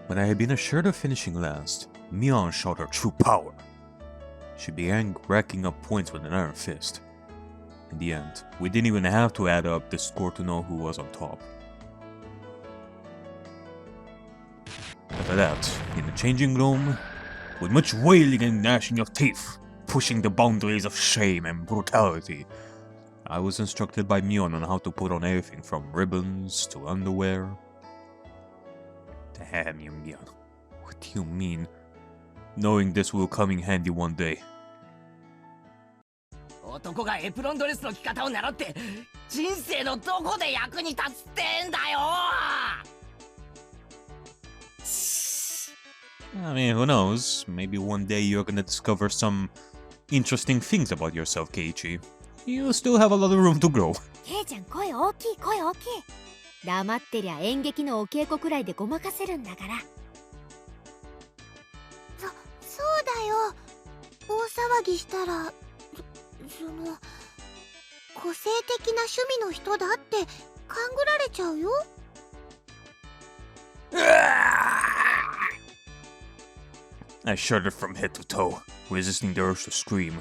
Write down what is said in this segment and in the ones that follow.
When I had been assured of finishing last, Mion showed her true power. She began racking up points with an iron fist. In the end, we didn't even have to add up the score to know who was on top. After that, in the changing room, with much wailing and gnashing of teeth, pushing the boundaries of shame and brutality, I was instructed by Mion on how to put on everything from ribbons to underwear. Damn you, Mion. What do you mean? Knowing this will come in handy one day. 男がエプロンドレスの着方を習って人生のどこで役に立つってんだよ。 I mean, who knows? Maybe one day you're gonna discover some interesting things about yourself, Keiichi. You still have a lot of room to grow. ケイちゃん、声大きい声大きい。黙ってりゃ演劇のお稽古くらいでごまかせるんだから。そうだよ。大騒ぎしたらその個性的な趣味の人だって勘ぐられちゃうよ。I shuddered from head to toe, resisting the urge to scream.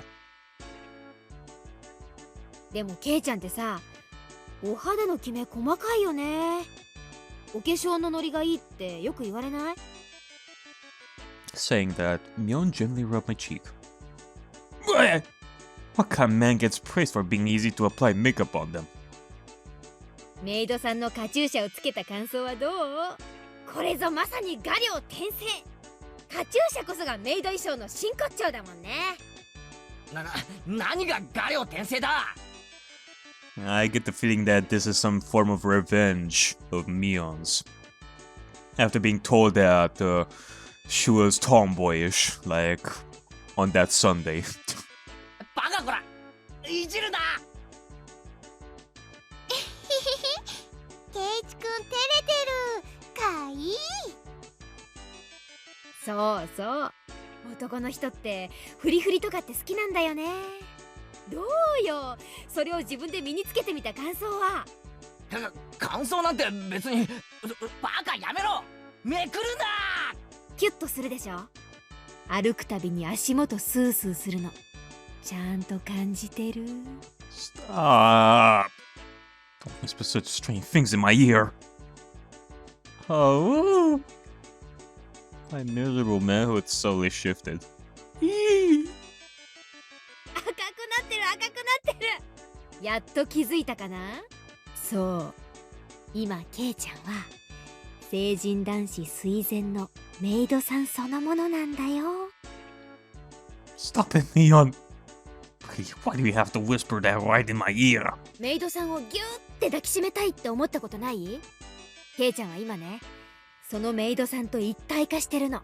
でもケイちゃんってさ、お肌のキメ細かいよね。お化粧のノリがいいってよく言われない？ Saying that, Mion gently rubbed my cheek. What kind of man gets praised for being easy to apply makeup on them? メイドさんのカチューシャをつけた感想はどう？これぞまさに画量転生。カチューシャこそがメイド衣装の真骨頂だもんね。何が画量転生だ？ I get the feeling that this is some form of revenge of Mion's. After being told that she was tomboyish, like on that Sunday. バカこら、いじるな。ケイチくん照れてる。かいい。そうそう。男の人ってフリフリとかって好きなんだよね。どうよ。それを自分で身につけてみた感想は？感想なんて別に。バカやめろ。めくるな。キュッとするでしょ。歩くたびに足元スースーするの。ちゃんと感じてる。Stop! Don't whisper such strange things in my ear. Oh, my miserable manhood slowly shifted. 赤くなってる赤くなってる。やっと気づいたかな？そう。今ケイちゃんは成人男子垂涎のメイドさんそのものなんだよ。Stop it, Mion. Why do you have to whisper that right in my ear? メイドさんをギューって抱きしめたいって思ったことない？ケイちゃんは今ね、そのメイドさんと一体化してるの。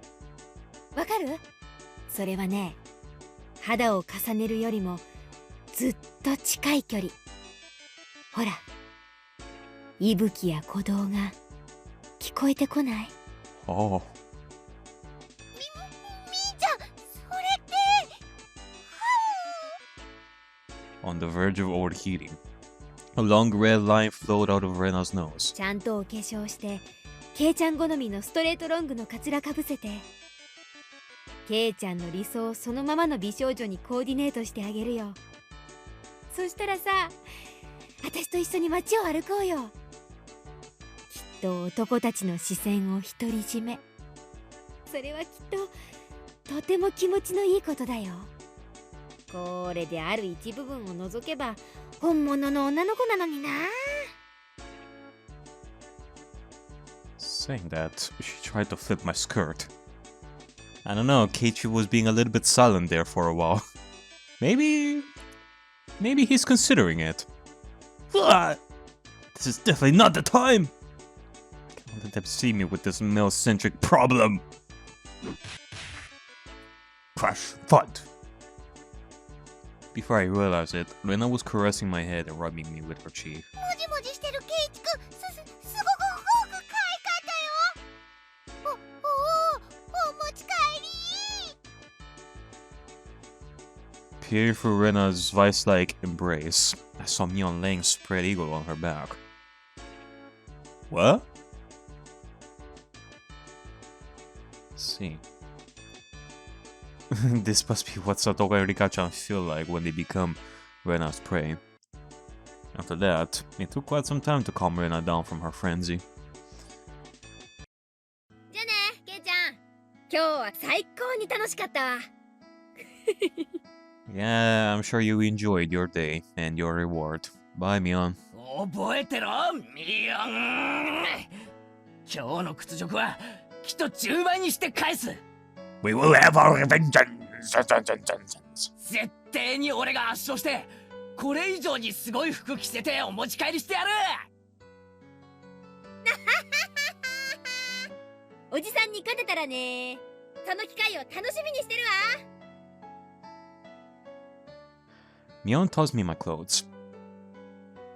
わかる？それはね、肌を重ねるよりもずっと近い距離。ほら、息吹や鼓動が聞こえてこない？ Oh. みーちゃん、それって。On the verge of overheating, a long red line flowed out of Rena's nose. ちゃんとお化粧して、ケイちゃん好みのストレートロングのカツラかぶせて、ケイちゃんの理想をそのままの美少女にコーディネートしてあげるよ。そしたらさ、私と一緒に街を歩こうよ。きっと男たちの視線を独り占め。それはきっととても気持ちのいいことだよ。これである一部分を除けば本物の女の子なのにな。 Saying that, she tried to flip my skirt. I don't know, Keiichi was being a little bit silent there for a while. Maybe he's considering it. This is definitely not the time! I can't let them see me with this male-centric problem. Crash, thud. Before I realized it, Rena was caressing my head and rubbing me with her cheek. もじもじしてるケイチくん、すごく可愛かったよ。お持ち帰り。 Peering through Rena's vice-like embrace, I saw Mion laying spread eagle on her back. What? see. This must be what Satoga and Rika-chan feel like when they become Rena's prey. After that, it took quite some time to calm Rena down from her frenzy. じゃあね、ケイちゃん。今日は最高に楽しかったわ。Yeah, I'm sure you enjoyed your day and your reward. Bye, Mion. 覚えてろミヨン。今日の屈辱はきっと10倍にして返す。 We will have our vengeance! 絶対に俺が圧勝してこれ以上にすごい服着せてお持ち帰りしてやる。おじさんに勝てたらね。その機会を楽しみにしてるわ。Mion tossed me my clothes.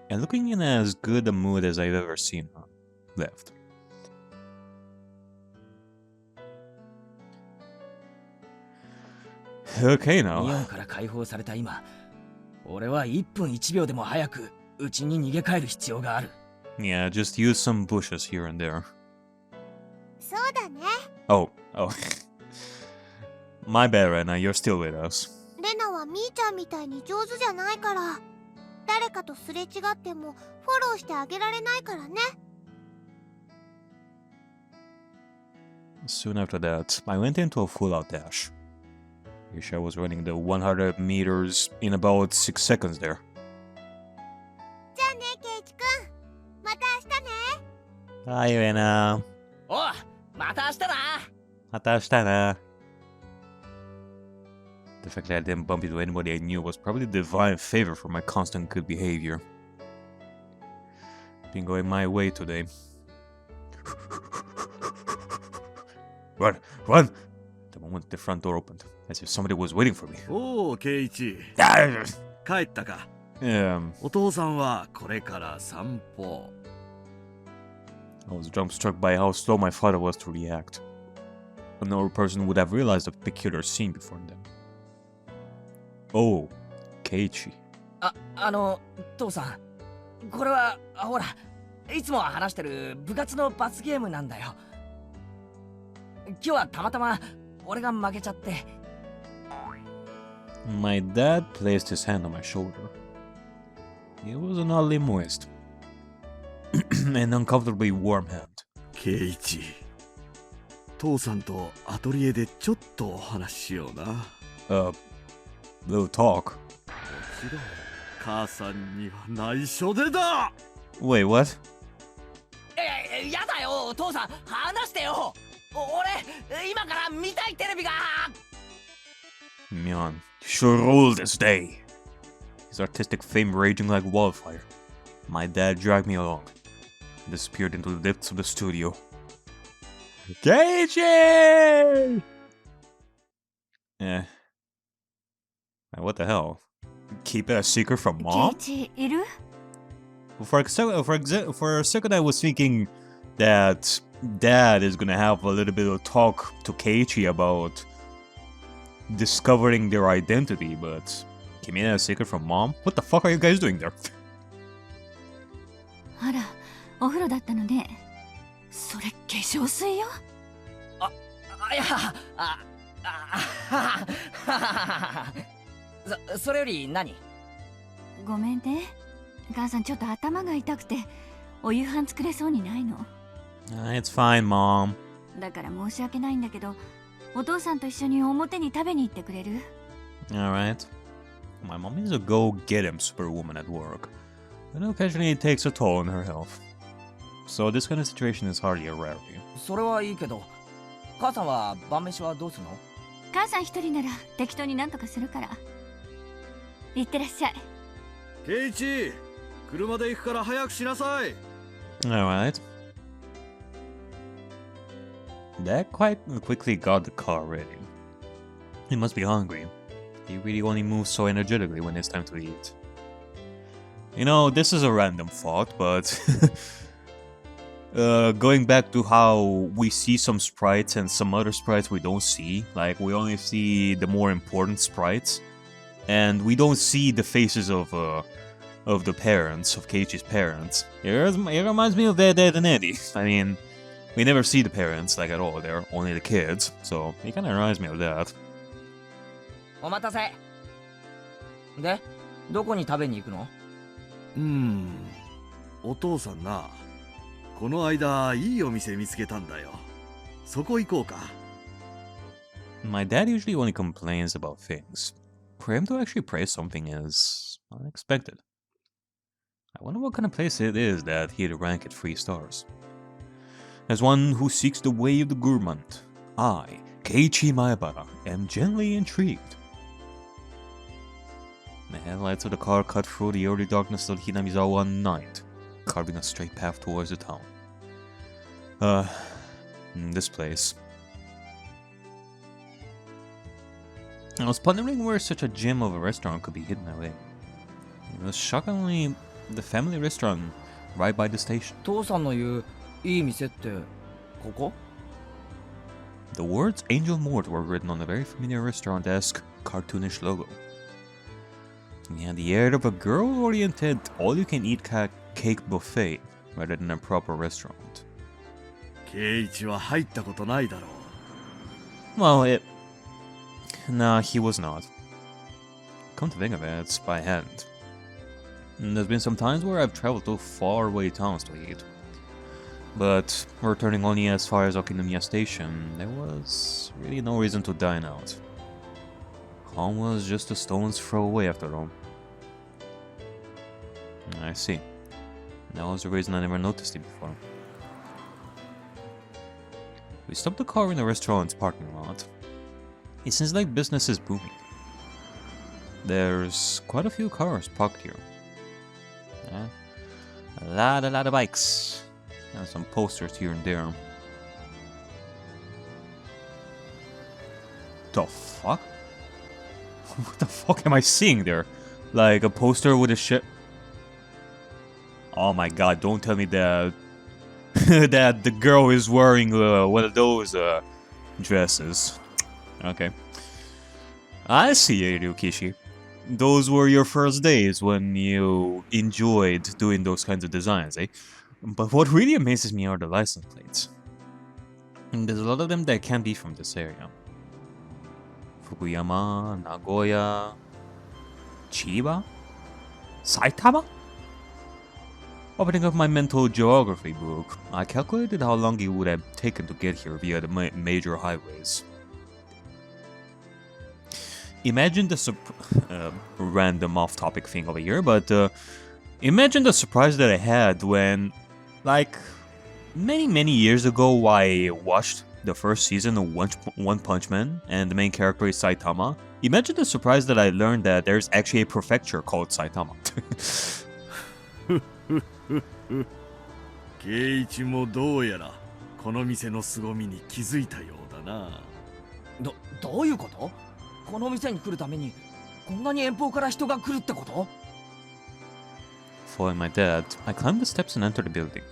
And looking in as good a mood as I've ever seen her, left. Okay ミヨ now. ンから解放された今、俺は1分1秒でも早く家に逃げ帰る必要がある。 Yeah, just use some bushes here and there. そうだね。 Oh. My bad, Rena, you're still with us. レナはみーちゃんみたいに上手じゃないから、誰かとすれ違ってもフォローしてあげられないからね。 Soon after that, I went into a full-out dash. Isha was running the 100 meters in about 6 seconds there. じゃあね、ケイチくん。また明日ね。 Hi, Rena. おう、また明日な。 Matashitana. The fact that I didn't bump into anybody I knew was probably divine favor for my constant good behavior. Been going my way today. Run! Run! The moment the front door opened, as if somebody was waiting for me. おお、ケイチ。 Ah! 帰ったか。I お父さんはこれから散歩。was dumbstruck by how slow my father was to react. A normal person would have realized the peculiar scene before them. Oh, Keiichi. 父さん、これはほら、いつも話してる部活の罰ゲームなんだよ。今日はたまたま俺が負けちゃって。 My dad placed his hand on my shoulder. It was an oddly moist and uncomfortably warm hand. ケイチ。父さんとアトリエでちょっとお話ししような。Little talk. もちろん、母さんには内緒でだ。 Wait, what? やだよ、父さん、話してよ。俺、今から見たいテレビが。 Mion, you should rule this day. His artistic fame raging like wildfire. My dad dragged me along and disappeared into the depths of the studio. Keiichi! What the hell? Keep it a secret from ケイ mom? チいる？ For a second, I was thinking that Dad is gonna have a little bit of talk to Keiichi about discovering their identity, but keeping it a secret from Mom? What the fuck are you guys doing there? あら、お風呂だったのね。それ化粧水よ。いや、それより何？ごめんね。母さんちょっと頭が痛くてお夕飯作れそうにないの。It's fine, Mom. だから申し訳ないんだけど、お父さんと一緒に表に食べに行ってくれる？ Alright. My mom is a go-get-em superwoman at work, and occasionally it takes a toll on her health. So this kind of situation is hardly a rarity. それはいいけど、母さんは晩飯はどうするの？母さん一人なら適当になんとかするから。行ってらっしゃい。ケイチ、車で行くから早くしなさい。 Alright. Dad quite quickly got the car ready. He must be hungry. He really only moves so energetically when it's time to eat. You know, this is a random thought, but going back to how we see some sprites and some other sprites we don't see, like we only see the more important sprites, and we don't see the faces of the parents, of Keiichi's parents. It reminds me of Ed, Ed and Eddie. I mean, We never see the parents, like, at all. They're only the kids, so it kind of reminds me of that. お待たせ。で、どこに食べに行くの？お父さんな、この間いいお店見つけたんだよ。そこ行こうか。My dad usually only complains about things. For him to actually praise something is unexpected. I wonder what kind of place it is that he'd rank at 3 stars. As one who seeks the way of the gourmand, I, Keiichi Maebara, am gently intrigued. The headlights of the car cut through the early darkness of Hinamizawa night, carving a straight path towards the town. This place. I was pondering where such a gem of a restaurant could be hidden away. It was shockingly the family restaurant right by the station. 父さんの言ういい店ってここ？ The words Angel Mort were written on a very familiar restaurant-esque, cartoonish logo. It had the air of a girl-oriented, all-you-can-eat cake buffet rather than a proper restaurant. 圭一は入ったことないだろう。 Well, Nah, he was not. Come to think of it, it's by hand. And there's been some times where I've traveled to faraway towns to eat. But returning only as far as Okinomiya Station, there was really no reason to dine out. Home was just a stone's throw away after all. I see. That was the reason I never noticed it before. We stopped the car in the restaurant's parking lot. It seems like business is booming. There's quite a few cars parked here. A lot of bikes. And some posters here and there. The fuck? What the fuck am I seeing there? Like a poster with a shit. Oh my god, don't tell me that that the girl is wearing one of those dresses. Okay. I see, Ariakey. Those were your first days when you enjoyed doing those kinds of designs, eh? But what really amazes me are the license plates. And there's a lot of them that can't be from this area. Fukuyama, Nagoya, Chiba, Saitama? Opening up my mental geography book, I calculated how long it would have taken to get here via the major highways. Imagine the random off-topic thing over here, but imagine the surprise that I had when, like, many years ago, I watched the first season of One Punch Man, and the main character is Saitama. Imagine the surprise that I learned that there's actually a prefecture called Saitama. 圭一もどうやらこの店の凄みに気づいたようだな。どういうこと？この店に来るためにこんなに遠方から人が来るってこと？ Following my dad, I climbed the steps and entered the building.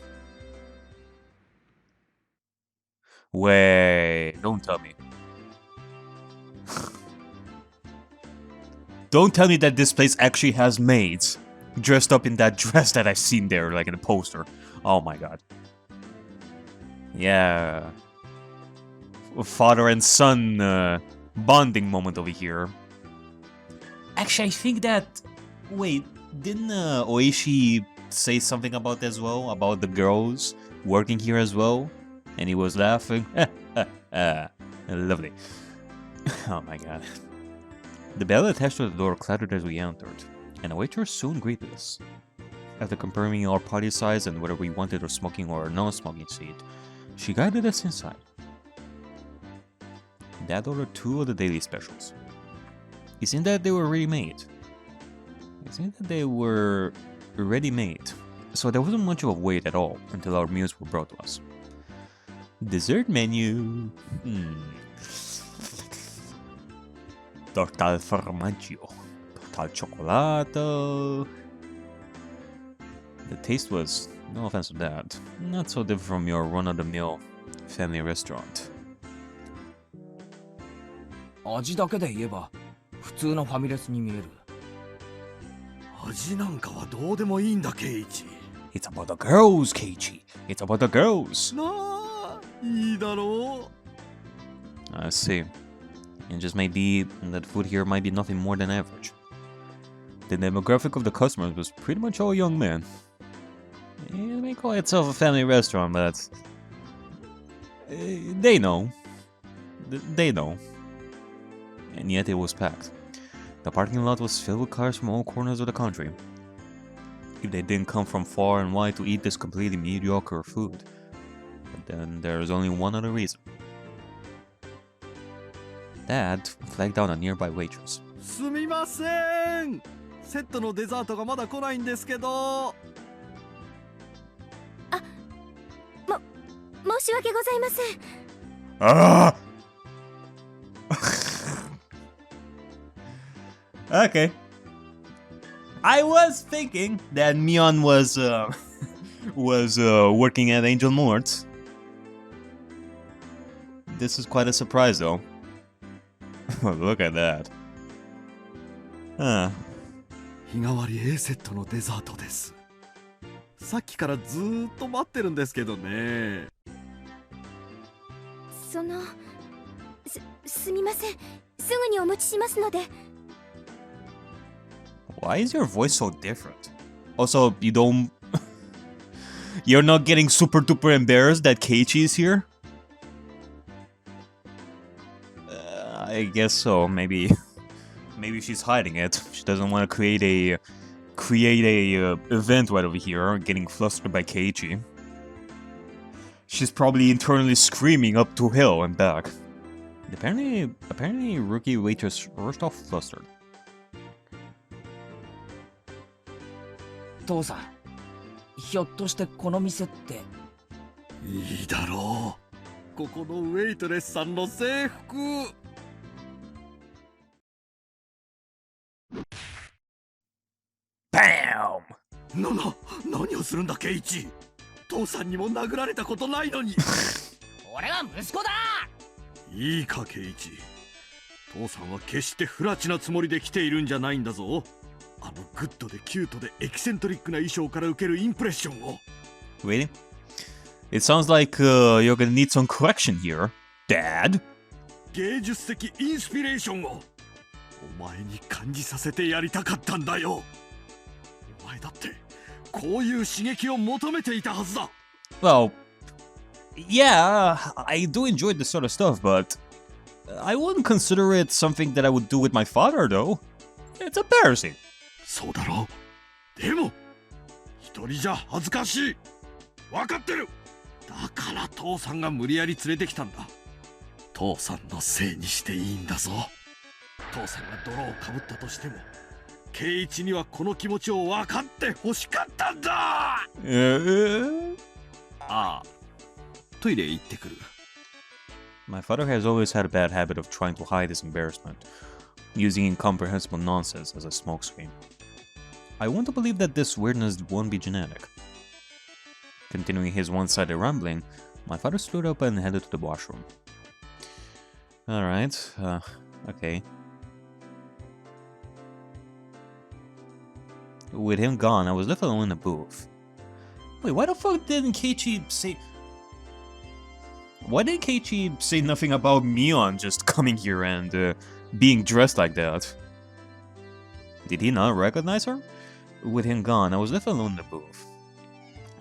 Wait, don't tell me. Don't tell me that this place actually has maids dressed up in that dress that I've seen there, like in the poster. Oh my god. Yeah. Father and son bonding moment over here. Actually, I think that... Wait, didn't Oishi say something about that as well? About the girls working here as well? And he was laughing. Lovely. Oh my god. The bell attached to the door clattered as we entered, and a waitress soon greeted us. After confirming our party size and whether we wanted a smoking or a non-smoking seat, she guided us inside. Dad ordered 2 of the daily specials. It seemed that they were ready-made. So there wasn't much of a wait at all until our meals were brought to us. Dessert menu. Torta al formaggio. Torta al cioccolato. The taste was, no offense to that, not so different from your run-of-the-mill family restaurant. 味だけで言えば普通のファミレスに見える。味なんかはどうでもいいんだ、圭一。 It's about the girls, Keiichi. It's about the girls. なあ、いいだろ I see. It just may be that food here might be nothing more than average. The demographic of the customers was pretty much all young men. It may call itself a family restaurant, but they know. They know. And yet it was packed. The parking lot was filled with cars from all corners of the country. If they didn't come from far and wide to eat this completely mediocre food, but then there's only one other reason. Dad flagged down a nearby waitress. すみませんセットのデザートがまだ来ないんですけど申し訳ございません。Ah! Okay. I was thinking that Mion was working at Angel Mort. This is quite a surprise, though. Look at that. Huh. 日替わり A セットのデザートです。さっきからずーっと待ってるんですけどね。すみません。すぐにお持ちしますので。Why is your voice so different? Also, you don't... You're not getting super duper embarrassed that Keiichi is here? I guess so. Maybe she's hiding it. She doesn't want to create a event right over here, getting flustered by Keiichi. She's probably internally screaming up to hell and back. Apparently, rookie waitress rushed off flustered. 父さん、ひょっとしてこの店って。いいだろう。ここのウェイトレスさんの制服。BAM! 何をするんだケイチ。父さんにも殴られたことないのに。俺は息子だ。いいかケイチ。父さんは決して不埒なつもりで来ているんじゃないんだぞ。あのグッドでキュートでエキセントリックな衣装から受けるインプレッションを。Waiting. It sounds like you're gonna need some correction here, Dad. 芸術的インスピレーションをお前に感じさせてやりたかったんだよ。お前だってこういう刺激を求めていたはずだ。Well, yeah, I do enjoy this sort of stuff, but I wouldn't consider it something that I would do with my father, though. It's embarrassing. そうだろう。でも一人じゃ恥ずかしい。分かってる。だから父さんが無理やり連れてきたんだ。父さんのせいにしていいんだぞ。父さんが泥をかぶったとしても圭一にはこの気持ちを分かって欲しかったんだ。ああ、トイレ行ってくる。My father has always had a bad habit of trying to hide his embarrassment, using incomprehensible nonsense as a smokescreen. I want to believe that this weirdness won't be genetic. Continuing his one-sided rambling, my father stood up and headed to the washroom. Alright, okay. With him gone, I was left alone in the booth. Wait, why the fuck didn't Keiichi say... Why didn't Keiichi say nothing about Mion just coming here and being dressed like that? Did he not recognize her? With him gone, I was left alone in the booth.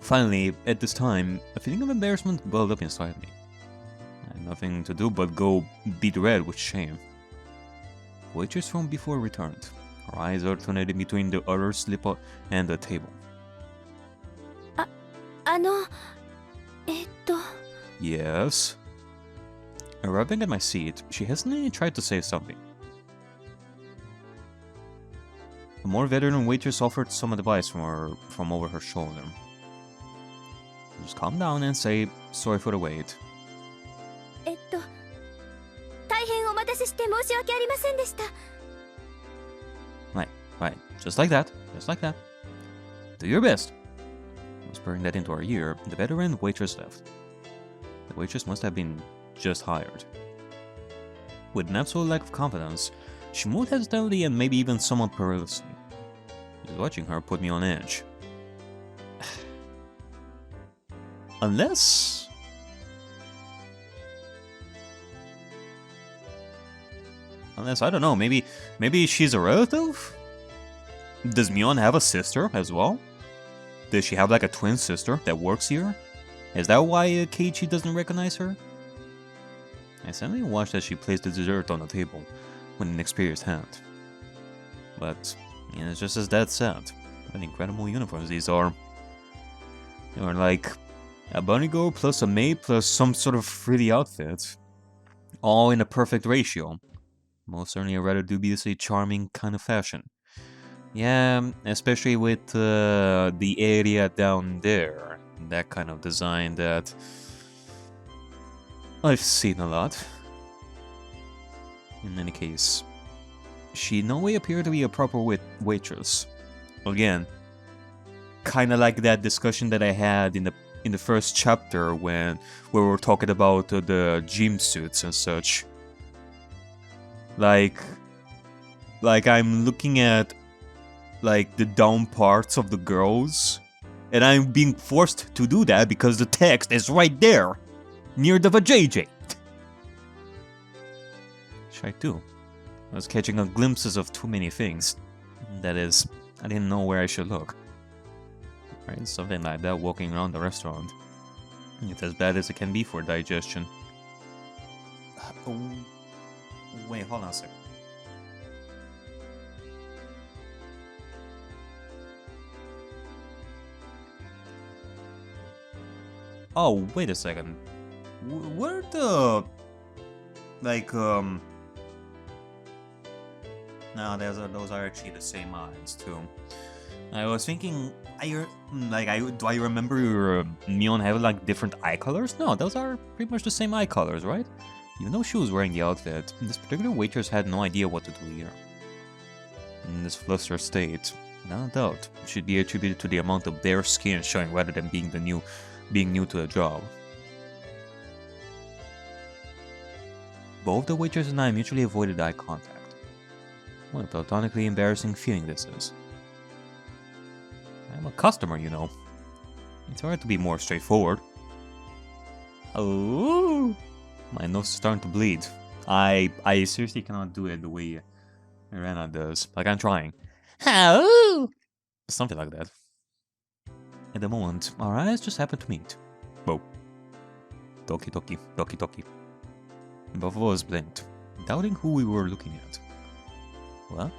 Finally, at this time, a feeling of embarrassment welled up inside me. I had nothing to do but go beat red with shame. The waitress from before returned. Her eyes alternated between the other slipper and the table. Yes? Arriving at my seat, she hesitantly tried to say something. A more veteran waitress offered some advice from over her shoulder. Just calm down and say, sorry for the wait. 大変お待たせして申し訳ありませんでした。 Right, just like that, just like that. Do your best. Whispering that into her ear, the veteran waitress left. The waitress must have been just hired. With an absolute lack of confidence, she moved hesitantly and maybe even somewhat perilously. Just watching her put me on edge. Unless Unless, I don't know, maybe she's a relative? Does Mion have a sister as well? Does she have like a twin sister that works here? Is that why Keiichi doesn't recognize her? I suddenly watched as she placed the dessert on the table with an experienced hand. But, yeah, it's just as Dad said. What incredible uniforms these are. They are like a bunny girl plus a maid plus some sort of frilly outfit. All in a perfect ratio. Most certainly a rather dubiously charming kind of fashion. Yeah, especially with the area down there. That kind of design that I've seen a lot. In any case, she in no way appeared to be a proper waitress. Again, kind of like that discussion that I had in the first chapter when we were talking about the gym suits and such. Like I'm looking at like the down parts of the girls, and I'm being forced to do that because the text is right there, near the vajayjay. Shy too. I was catching a glimpses of too many things. That is, I didn't know where I should look. Right, something like that walking around the restaurant. It's as bad as it can be for digestion. Wait, hold on a second. Oh, wait a second. Where the... Like, No, those are actually the same eyes, too. I was thinking, do I remember Mion having like different eye colors? No, those are pretty much the same eye colors, right? Even though she was wearing the outfit, this particular waitress had no idea what to do here. In this flustered state, without doubt, it should be attributed to the amount of bare skin showing rather than being new to the job. Both the waitress and I mutually avoided eye contact. What a platonically embarrassing feeling this is. I'm a customer, you know. It's hard to be more straightforward. Oh, my nose is starting to bleed. I seriously cannot do it the way Irena does. Like, I'm trying. Oh, something like that. At the moment, our eyes just happen to meet. Whoa. Doki doki, doki doki. Both of us blinked, doubting who we were looking at. Well,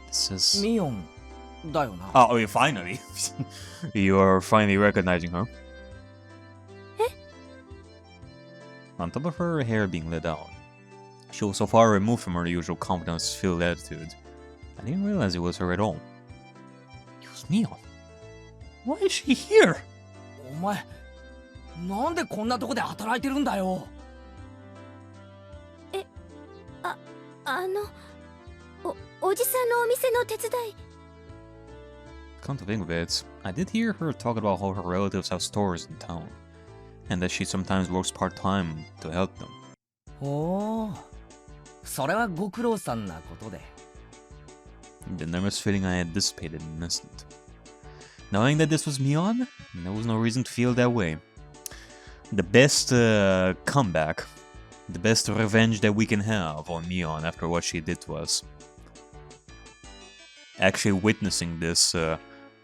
this is... Mion, だよな。 Oh, finally! You are finally recognizing her. On top of her hair being let down, she was so far removed from her usual confidence-filled attitude. I didn't realize it was her at all. It was Mion. Why is she here? お前、なんでこんなとこで働いてるんだよ。おじさんのお店の手伝い。 Come to think of it, I did hear her talk about how her relatives have stores in town, and that she sometimes works part-time to help them. おお、それはご苦労さんなことで。 The nervous feeling I had dissipated in an instant. Knowing that this was Mion, there was no reason to feel that way. The best comeback, the best revenge that we can have on Mion after what she did to us. Actually witnessing this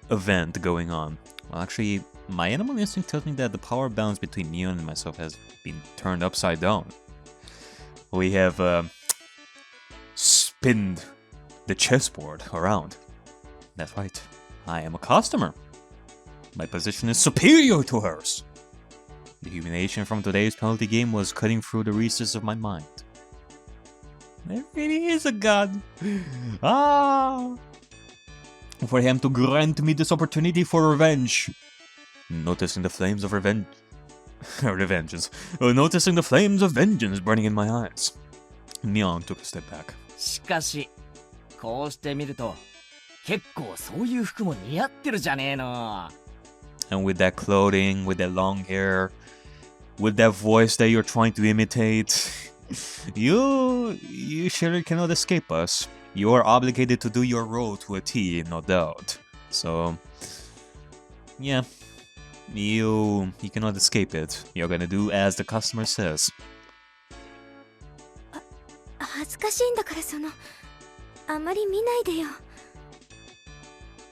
event going on. Well, actually, my animal instinct tells me that the power balance between Mion and myself has been turned upside down. We have spinned the chessboard around. That's right. I am a customer. My position is superior to hers. The humiliation from today's penalty game was cutting through the recesses of my mind. There really is a god. Ah! For him to grant me this opportunity for revenge. Noticing the flames of revenge. Noticing the flames of vengeance burning in my eyes. Mion took a step back. しかし、こうして見ると、結構そういう服も似合ってるじゃねえの。 And with that clothing, with that long hair, with that voice that you're trying to imitate, you surely cannot escape us. You are obligated to do your role to a T, no doubt. So, yeah, you cannot escape it. You're gonna do as the customer says. は恥ずかしいんだから、あんまり見ないでよ。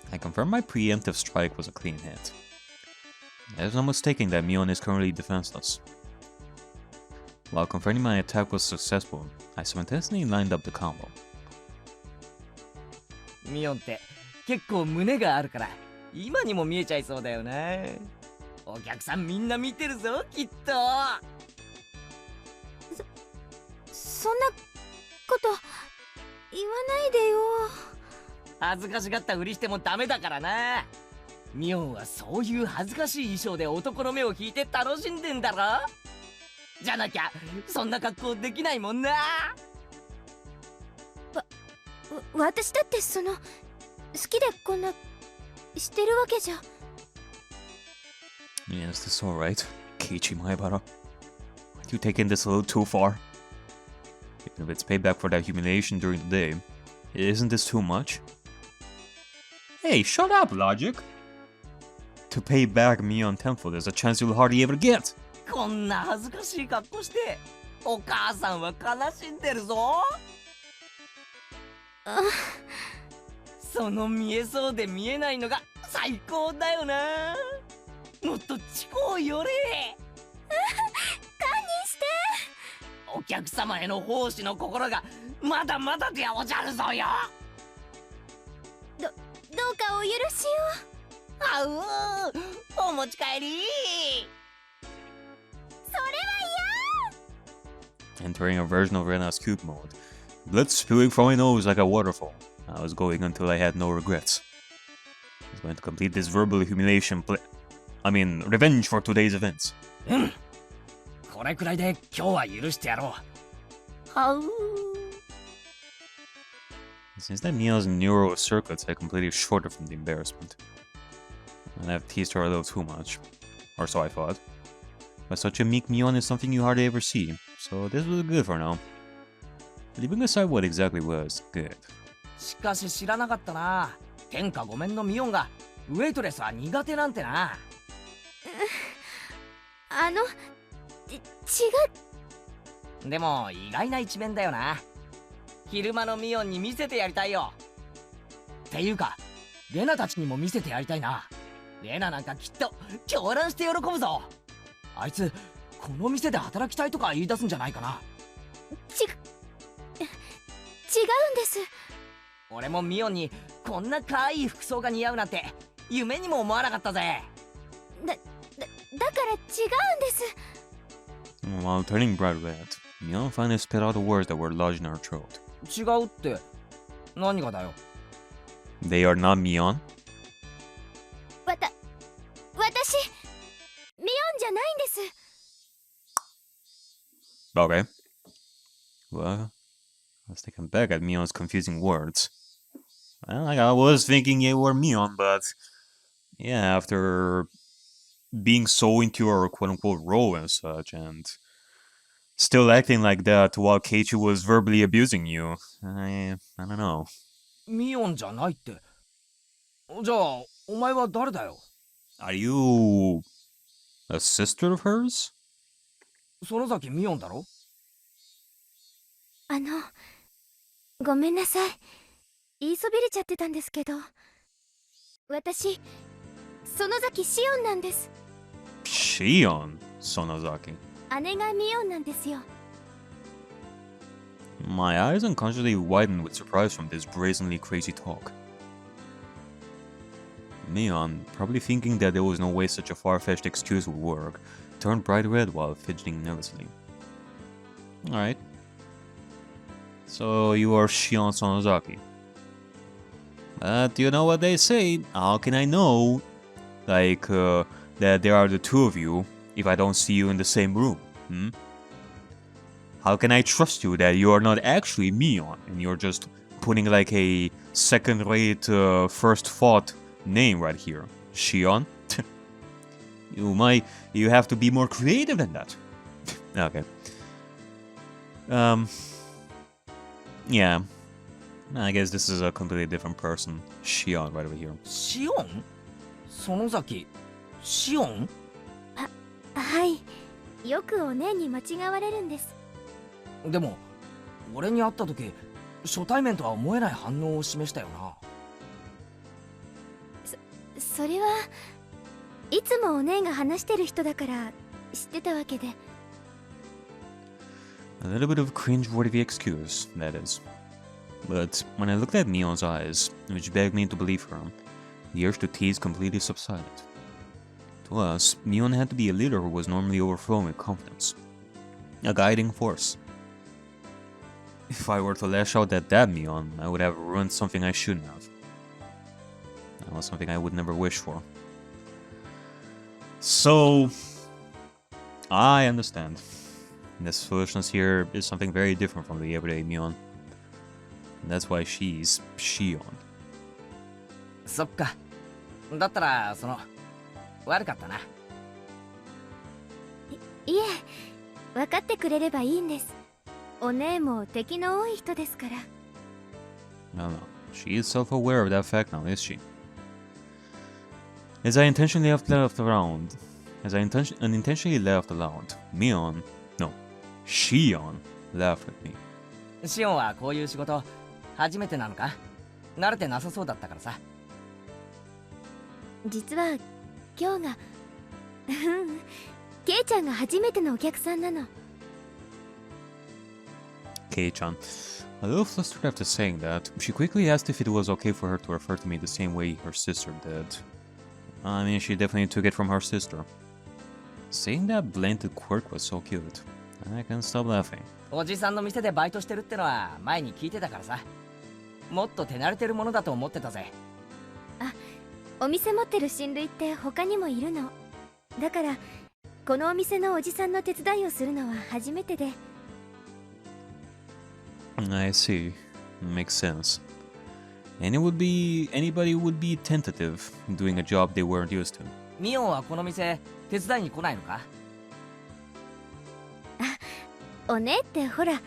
I confirm my preemptive strike was a clean hit. There's no mistaking that Mion is currently defenseless. While confirming my attack was successful, I simultaneously lined up the combo. ミオンって結構胸があるから今にも見えちゃいそうだよな。お客さんみんな見てるぞきっと。そんなこと言わないでよ。恥ずかしがったふりしてもダメだからな。ミオンはそういう恥ずかしい衣装で男の目を引いて楽しんでんだろ。じゃなきゃそんな格好できないもんな。私だって好きでこんなしてるわけじゃ。 Is this alright, Keiichi Maebara? Aren't you taking this a little too far? Even if it's payback for that humiliation during the day, isn't this too much? Hey, shut up, Logic! To pay back Mion tenfold is a chance you'll hardly ever get! こんな恥ずかしい格好してお母さんは悲しんでるぞ。その見えそうで見えないのが最高だよな。もっとチコを寄れ。堪忍して。お客様への奉仕の心がまだまだでおじゃるぞよ。どうかお許しを。あうー、お持ち帰り。それは嫌。 Entering a version of Rena's cube mode. Blood spewing from my nose like a waterfall. I was going until I had no regrets. I was going to complete this verbal humiliation revenge for today's events. うん。これくらいで今日は許してやろう。はう。 Since that Mion's neural circuits had completely shorted from the embarrassment. And I've teased her a little too much. Or so I thought. But such a meek Mion is something you hardly ever see, so this was good for now. Leaving aside what exactly was good. しかし知らなかったな。天下御免のミオンがウェイトレスは苦手なんてな。違う。でも意外な一面だよな。昼間のミオンに見せてやりたいよ。っていうかレナたちにも見せてやりたいな。レナなんかきっと狂乱して喜ぶぞ。あいつこの店で働きたいとか言い出すんじゃないかな。違うんです。俺もミオンにこんな可愛い服装が似合うなんて夢にも思わなかったぜ。だから違うんです。 While turning bright red, Mion finally spit out the words that were lodged in her throat. 違うって何がだよ。 They are not Mion? 私ミオンじゃないんです。 Okay. Well, I was taken back at Mion's confusing words. Well, I was thinking you were Mion, but yeah, after being so into your quote-unquote role and such, and still acting like that while Keiichi was verbally abusing you, I don't know. ミオンじゃないって。じゃあお前は誰だよ。 Are you a sister of hers? 園崎ミオンだろ。ごめんなさい。言いそびれちゃってたんですけど、私園崎シオンなんです。 Shion Sonozaki. 姉がミオンなんですよ。 My eyes unconsciously widened with surprise from this brazenly crazy talk. Mion, probably thinking that there was no way such a far-fetched excuse would work, turned bright red while fidgeting nervously. Alright. So you are Shion Sonozaki. But you know what they say, how can I know, that there are the two of you if I don't see you in the same room, hmm? How can I trust you that you are not actually Mion and you're just putting like a second-rate first thought name right here? Shion? You have to be more creative than that. Okay. Yeah. I guess this is a completely different person. Shion right over here. シオン？園崎シオン？はい。よくお姉に間違われるんです。でも俺に会った時初対面とは思えない反応を示したよな。それはいつもお姉が話してる人だから知ってたわけで。A little bit of cringe-worthy excuse, that is. But when I looked at Mion's eyes, which begged me to believe her, the urge to tease completely subsided. To us, Mion had to be a leader who was normally overflowing with confidence. A guiding force. If I were to lash out at that Mion, I would have ruined something I shouldn't have. That was something I would never wish for. So, I understand. This foolishness here is something very different from the everyday Mion. And that's why she's Shion. そっか。だったら悪かったな。いえ、分かってくれればいいんです。お姉も敵の多い人ですから。No, she is self-aware of that fact now, is she? As I intentionally unintentionally laughed aloud, Shion laughed at me. シオンはこういう仕事初めてなのか？慣れてなさそうだったからさ。実は今日がケイちゃんが初めてのお客さんなの。Kei-chan. A little flustered after saying that, she quickly asked if it was okay for her to refer to me the same way her sister did. I mean, she definitely took it from her sister. Saying that blatant quirk was so cute. I couldn't stop laughing. おじさんの店でバイトしてるってのは前に聞いてたからさ。もっと手慣れてるものだと思ってたぜ。あ、お店持ってる親類って他にもいるの。だからこのお店のおじさんの手伝いをするのは初めてで。I see. Makes sense. And anybody would be tentative doing a job they weren't used to. ミオンはこの店手伝いに来ないのか？お姉ってほら、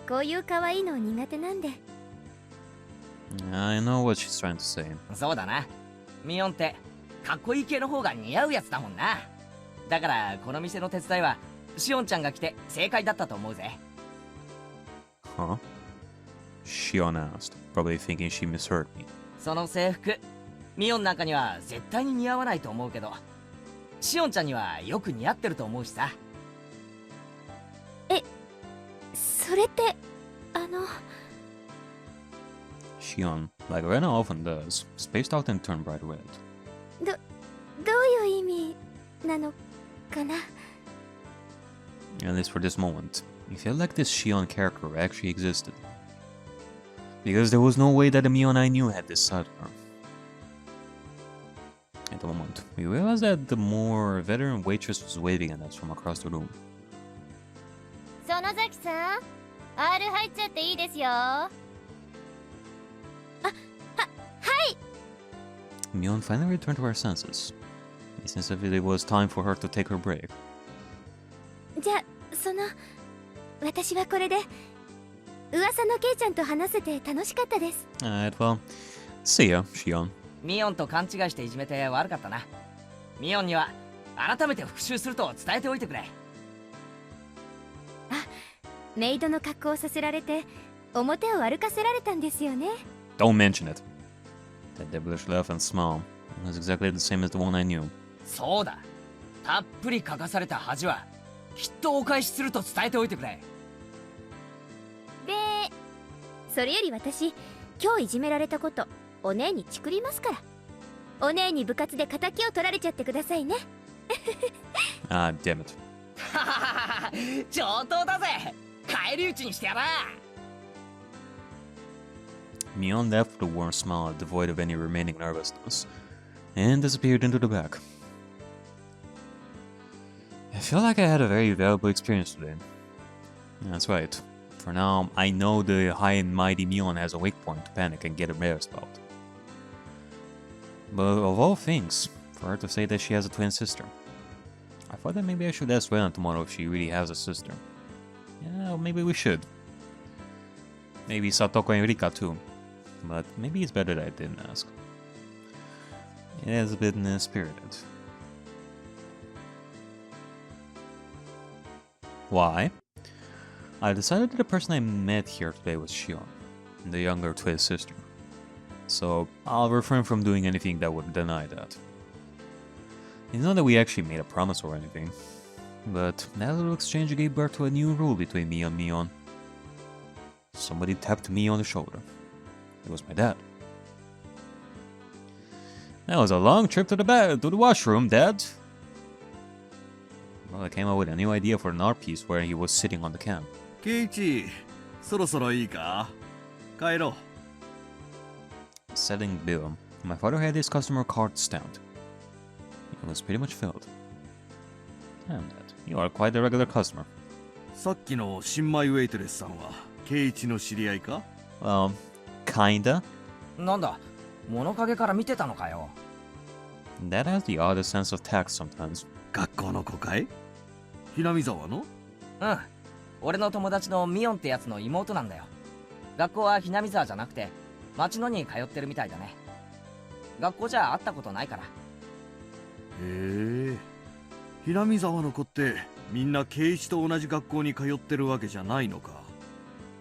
こういう可愛いの苦手なんで。I know what she's trying to say. そうだな。ミオンってかっこいい系の方が似合うやつだもんな。だからこの店の手伝いはシオンちゃんが来て正解だったと思うぜ。Huh? Shion asked, probably thinking she misheard me. その制服、ミオンなんかには絶対に似合わないと思うけど、シオンちゃんにはよく似合ってると思うしさ。それってShion, like Rena often does, spaced out and turned bright red. どういう意味なのかな。 At least for this moment, it felt like this Shion character actually existed. Because there was no way that the Mion I knew had this side of her. At the moment, we realized that the more veteran waitress was waving at us from across the room. 園崎さん、R 入っちゃっていいですよ。はい。 Mion finally returned to her senses. It seems as if it was time for her to take her break. じゃあ私はこれで噂のケイちゃんと話せて楽しかったです。Alright, well, see ya, Shion. ミオンと勘違いしていじめて悪かったな。ミオンには改めて復讐すると伝えておいてくれ。メイドの格好をさせられて表を歩かせられたんですよね。 Don't mention it. That devilish laugh and smile was exactly the same as the one I knew. そうだ。たっぷり書かされた恥はきっとお返しすると伝えておいてくれ。で、それより私、今日いじめられたことお姉にチクりますから。お姉に部活で仇を取られちゃってくださいね。Ah, damn it. 上等だぜ。返り討ちにしてやら。Mion left with a warm smile devoid of any remaining nervousness, and disappeared into the back. I feel like I had a very valuable experience today. That's right. For now, I know the high and mighty Mion has a weak point to panic and get embarrassed about. But of all things, for her to say that she has a twin sister. I thought that maybe I should ask Rena tomorrow if she really has a sister. Yeah, maybe we should. Maybe Satoko and Rika too. But maybe it's better that I didn't ask. It is a bit spirited. Why? I decided that the person I met here today was Shion, the younger twin sister. So I'll refrain from doing anything that would deny that. It's not that we actually made a promise or anything, but that little exchange gave birth to a new rule between me and Mion. Somebody tapped me on the shoulder. It was my dad. That was a long trip to the washroom, Dad. Well, I came up with a new idea for an art piece where he was sitting on the cam. ケイチ、そろそろいいか？帰ろう。 Selling bill, my father had his customer card stamped. It was pretty much filled. Damn that, you are quite a regular customer. さっきの新米ウェイトレスさんはケイチの知り合いか？ Kinda. なんだ、物陰から見てたのかよ。That has the oddest sense of tact sometimes. 学校の子かい？南沢の？うん。俺の友達のミオンってやつの妹なんだよ。学校はhinamizawaじゃなくて、町野に通ってるみたいだね。学校じゃ会ったことないから。へえ。hinamizawaの子ってみんなケイチと同じ学校に通ってるわけじゃないのか？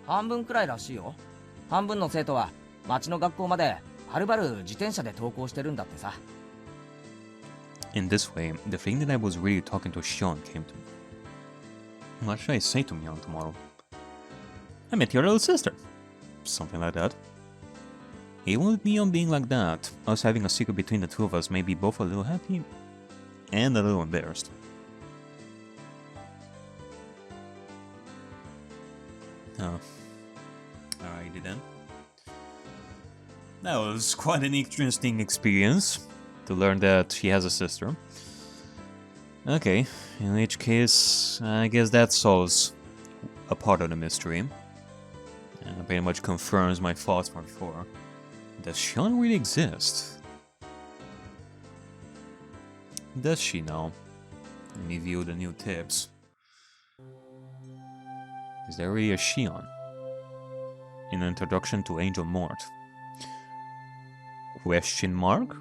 半分くらいらしいよ。半分の生徒は町の学校まではるばる自転車で登校してるんだってさ。In this way, the thing that I was really talking to Shion came to me. What should I say to Mion tomorrow? I met your little sister. Something like that. Even with Mion being like that, us having a secret between the two of us made me both a little happy and a little embarrassed. Oh. Alrighty then. That was quite an interesting experience to learn that she has a sister. Okay, in which case, I guess that solves a part of the mystery. And pretty much confirms my thoughts from before. Does Shion really exist? Does she now? Let me view the new tips. Is there really a Shion? In an introduction to Angel Mort. Question mark?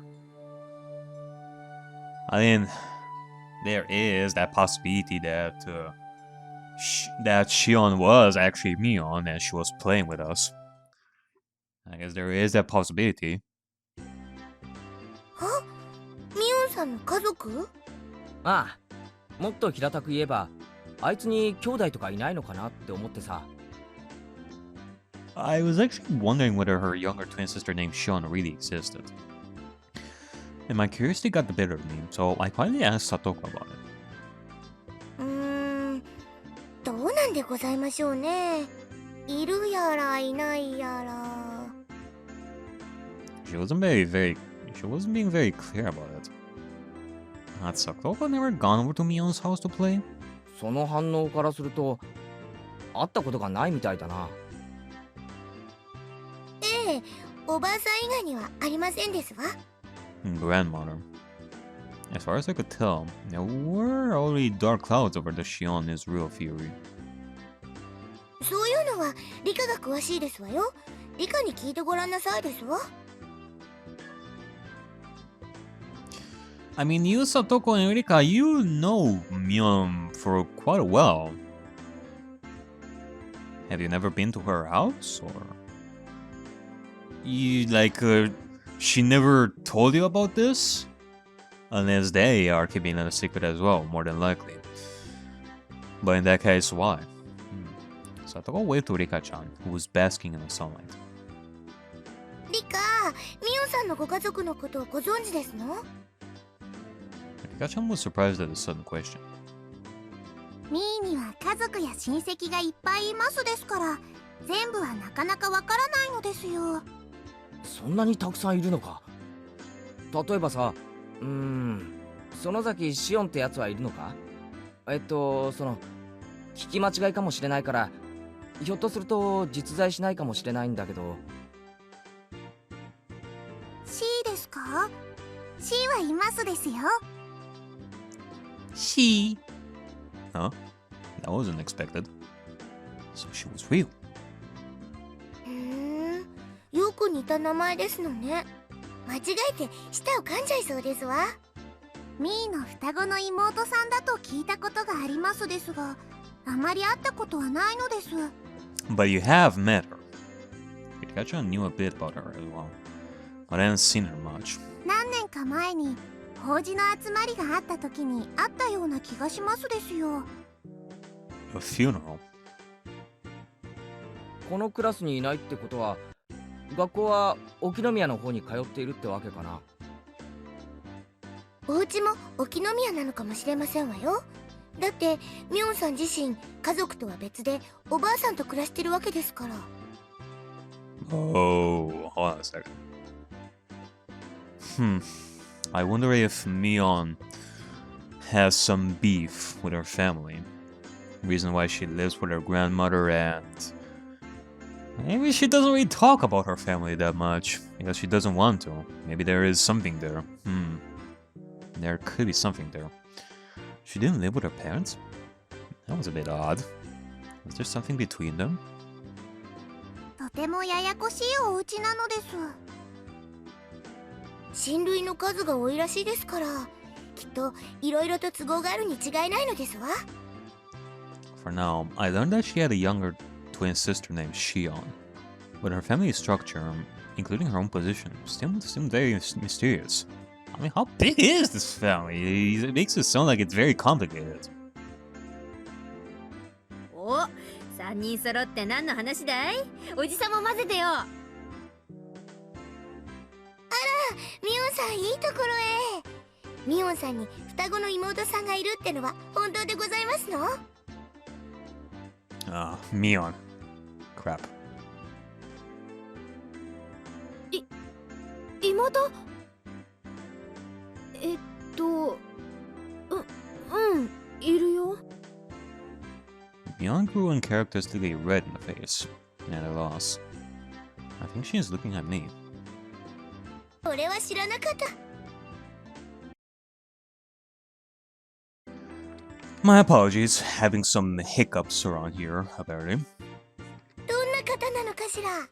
I mean, there is that possibility that that Shion was actually Mion and she was playing with us. I guess there is that possibility. あ、ミオンさんの家族？ああ、もっと平たく言えば、あいつに兄弟とかいないのかなって思ってさ。I was actually wondering whether her younger twin sister named Shion really existed. And my curiosity got the better of me, so I finally asked Satoko about it. どうなんでございましょうね。いるやらいないやら。She wasn't being very clear about it. Had Satoko never gone over to Mion's house to play? その反応からすると、会ったことがないみたいだな。ええ、おばあさん以外にはありませんですわ。Grandmother. As far as I could tell, there were already dark clouds over the Shion is real theory. そういうのは理科が詳しいですわよ。理科に聞いてごらんなさいですわ。I mean, you, Satoko, and Rika, you know Mion for quite a while. Have you never been to her house, or she never told you about this? Unless they are keeping it a secret as well, more than likely. But in that case, why? Satoko waved to Rika-chan, who was basking in the sunlight. リカ、ミオンさんのご家族のことをご存知ですの？ Rika-chan was surprised at the sudden question. ミーには家族や親戚がいっぱいいますですから、全部はなかなかわからないのですよ。そんなにたくさんいるのか。例えばさ、園崎シオンってやつはいるのか？聞き間違いかもしれないから、ひょっとすると実在しないかもしれないんだけど。C ですか？ C はいますですよ。She? Huh? That wasn't expected. So she was real. よく似た名前ですのね。間違えて舌を噛んじゃいそうですわ。ミーの双子の妹さんだと聞いたことがありますですが、あまり会ったことはないのです。 But you have met her. Higurashi knew a bit about her as well, but I hadn't seen her much. 何年か前に法事の集まりがあった時に会ったような気がしますですよ。 A funeral? このクラスにいないってことは、学校は沖宮の方に通っているってわけかな。お家も沖宮なのかもしれませんわよ。だってミョンさん自身家族とは別でおばあさんと暮らしてるわけですから。 Oh, hold on a second. I wonder if Mion has some beef with her family. Reason why she lives with her grandmother, and maybe she doesn't really talk about her family that much because she doesn't want to. Maybe there is something there. There could be something there. She didn't live with her parents? That was a bit odd. Was there something between them? とてもややこしいお家なのです。親類の数が多いらしいですから、きっといろいろと都合があるに違いないのですわ。 For now, I learned that she had a younger twin sister named Shion, but her family structure, including her own position, still seemed very mysterious. I mean, how big is this family? It makes it sound like it's very complicated. お、3人揃って何の話だい？おじさんも混ぜてよ。ミオンさんいいところへ。ミオンさんに双子の妹さんがいるってのは本当でございますの？ Mion. Crap. 妹？いるよ。Mion grew uncharacteristically red in the face, and at a loss. I think she is looking at me. 俺は知らなかった。 My apologies, having some hiccups around here, apparently. どんな方なのかしら。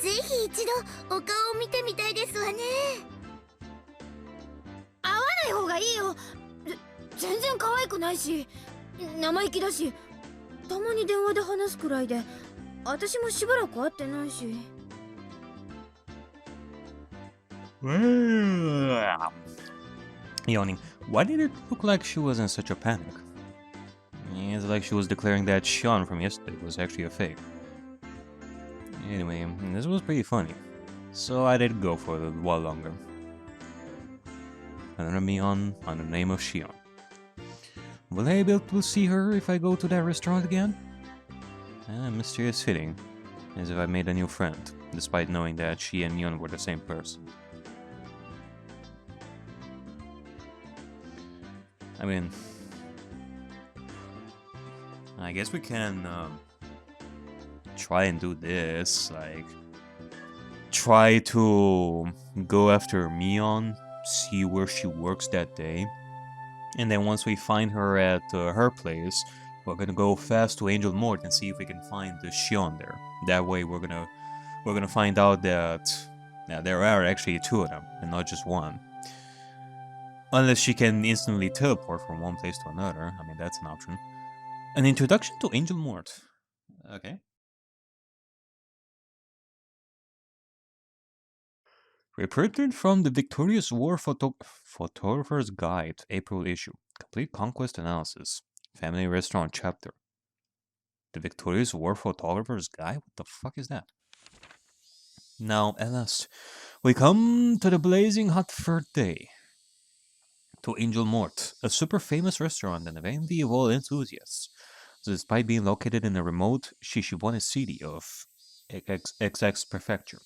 ぜひ一度お顔を見てみたいですわね。会わない方がいいよ。全然可愛くないし、生意気だし、たまに電話で話すくらいで、私もしばらく会ってないし。Yawning. Why did it look like she was in such a panic? It's like she was declaring that Shion from yesterday was actually a fake. Anyway, this was pretty funny, so I did go for a little while longer. Another Mion under the name of Shion. Will I be able to see her if I go to that restaurant again? Mysterious fitting, as if I made a new friend, despite knowing that she and Mion were the same person. I mean, I guess we can try and do this, like try to go after Mion, see where she works that day, and then once we find her at her place, we're gonna go fast to Angel Mort and see if we can find the Shion there. That way we're gonna find out that there are actually two of them and not just one. Unless she can instantly teleport from one place to another. I mean, that's an option. An introduction to Angel Mort. Okay. Reprinted from the Victorious War Photographer's Guide, April issue. Complete Conquest Analysis. Family Restaurant Chapter. The Victorious War Photographer's Guide? What the fuck is that? Now, at last, we come to the blazing hot third day. To Angel Mort, a super famous restaurant and the envy of all enthusiasts. Despite being located in a remote Shishibone city of XX Prefecture.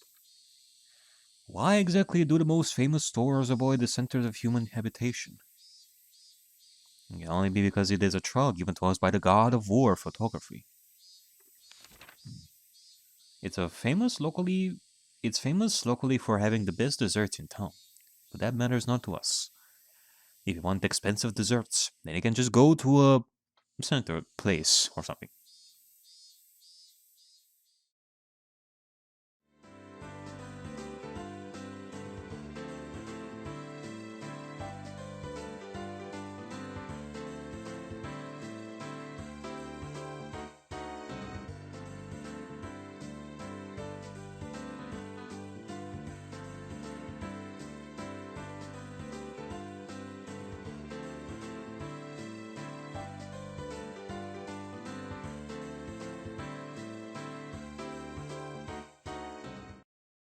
Why exactly do the most famous stores avoid the centers of human habitation? It can only be because it is a trial given to us by the god of war photography. It's famous locally for having the best desserts in town, but that matters not to us. If you want expensive desserts, then you can just go to a center place or something.